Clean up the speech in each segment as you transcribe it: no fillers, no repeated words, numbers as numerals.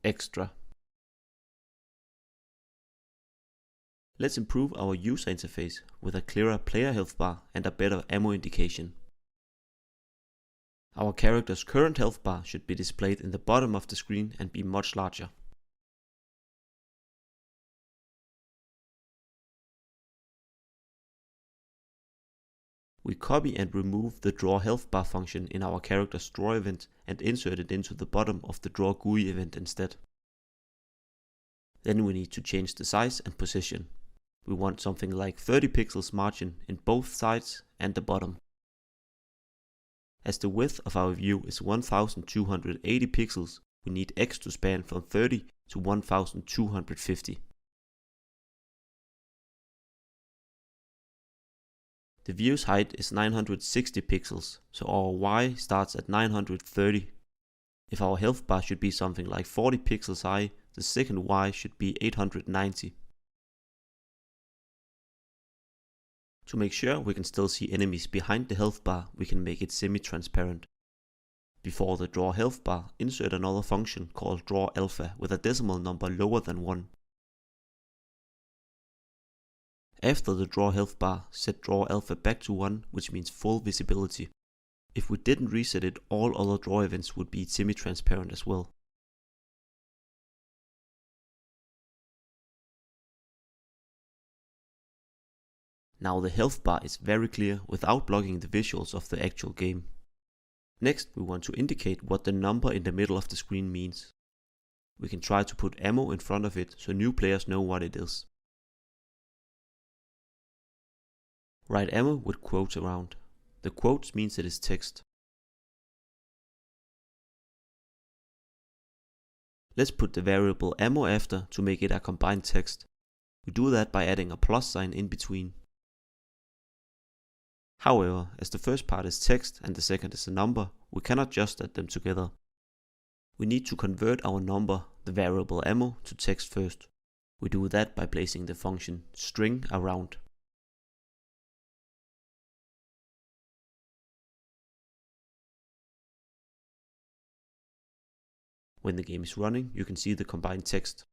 Extra. Let's improve our user interface with a clearer player health bar and a better ammo indication. Our character's current health bar should be displayed in the bottom of the screen and be much larger. We copy and remove the draw health bar function in our character's draw event and insert it into the bottom of the draw GUI event instead. Then we need to change the size and position. We want something like 30 pixels margin in both sides and the bottom. As the width of our view is 1280 pixels, we need X to span from 30 to 1250. The view's height is 960 pixels, so our Y starts at 930. If our health bar should be something like 40 pixels high, the second Y should be 890. To make sure we can still see enemies behind the health bar, we can make it semi-transparent. Before the draw health bar, insert another function called draw alpha with a decimal number lower than 1. After the draw health bar, set draw alpha back to 1, which means full visibility. If we didn't reset it, all other draw events would be semi-transparent as well. Now the health bar is very clear without blocking the visuals of the actual game. Next, we want to indicate what the number in the middle of the screen means. We can try to put ammo in front of it so new players know what it is. Write ammo with quotes around. The quotes means it is text. Let's put the variable ammo after to make it a combined text. We do that by adding a plus sign in between. However, as the first part is text and the second is a number, we cannot just add them together. We need to convert our number, the variable ammo, to text first. We do that by placing the function string around. When the game is running, you can see the combined text.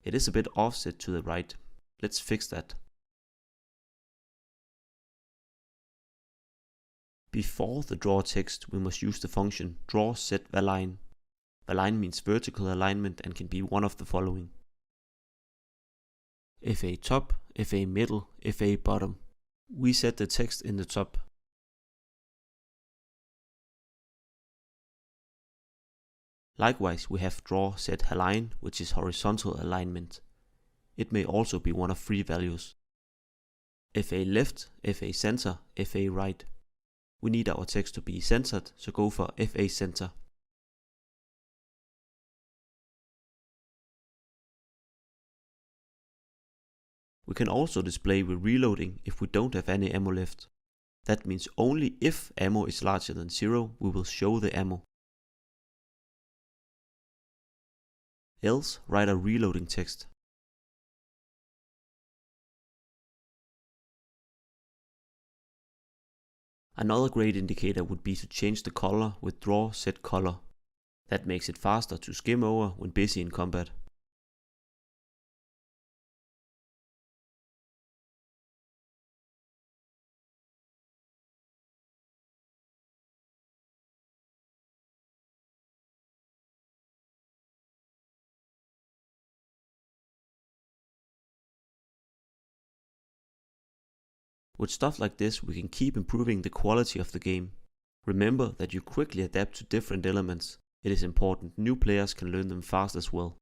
It is a bit offset to the right. Let's fix that. Before the draw text, we must use the function draw set align. Align means vertical alignment and can be one of the following: FA top, FA middle, FA bottom. We set the text in the top. Likewise, we have draw set align, which is horizontal alignment. It may also be one of three values: FA left, FA center, FA right. We need our text to be centered, so go for FA center. We can also display with reloading if we don't have any ammo left. That means only if ammo is larger than 0, we will show the ammo. Else, write a reloading text. Another great indicator would be to change the color with draw set color. That makes it faster to skim over when busy in combat. With stuff like this, we can keep improving the quality of the game. Remember that you quickly adapt to different elements. It is important new players can learn them fast as well.